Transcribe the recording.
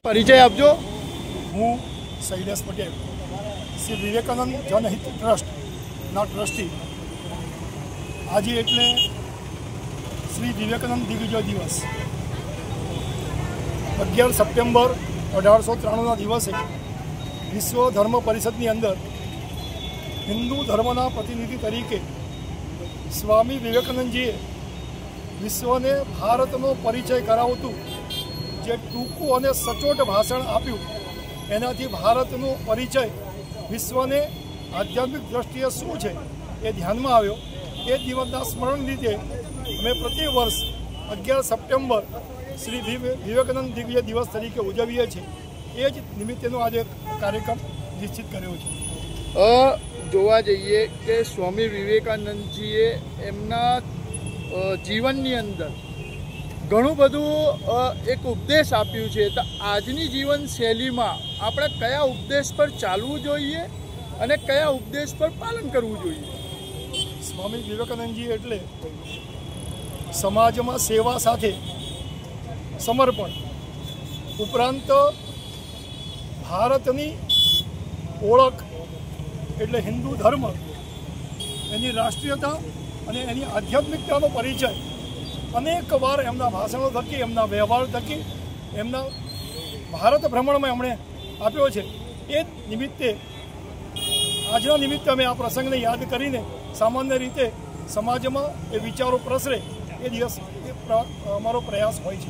परिचय आपजो। हूँ शैलेष पटेल, श्री विवेकानंद जनहित ट्रस्टना ट्रस्टी। आज एटले श्री विवेकानंद दिग्विजय दिवस 11 सप्टेम्बर 1893 दिवसे विश्व धर्म परिषदनी अंदर हिंदू धर्मना प्रतिनिधि तरीके स्वामी विवेकानंदजीए विश्वने भारतनो परिचय करावतुं जे टूंकू अने सचोट भाषण आप्युं एनाथी भारतनो परिचय विश्वने आध्यात्मिक दृष्टिए शुं छे ए ध्यानमां आव्यो। ए दिवसना स्मरण रीते अमे प्रति वर्ष 11 सप्टेम्बर श्री विवेकानंद दिग्विजय दिवस तरीके उजवीए छीए। ए ज निमित्तेनो आज कार्यक्रम निश्चित कर्यो छे। जोवा जईए के स्वामी विवेकानंदजीए एमना जीवननी अंदर घणुं बधुं एक उपदेश आप्युं छे, तो आजनी जीवन शैली में आपणे कया उपदेश पर चालवुं जोईए अने कया उपदेश पर पालन करवुं जोईए? स्वामी विवेकानंदजी एटले समाज में सेवा साथे समर्पण उपरांत भारतनी ओळख एटले हिंदू धर्म एनी राष्ट्रीयता अने एनी आध्यात्मिकतानो परिचय अनेक वार एमना भाषणों थकी एमना व्यवहार थकी एमना भारत भ्रमण में एमणे आप्यो छे। ए निमित्ते आजना निमित्ते अमे आ प्रसंग ने याद करीने सामान्य रीते समाज में ए विचारों प्रसरे ए दिवस अमारो प्रयास होय छे।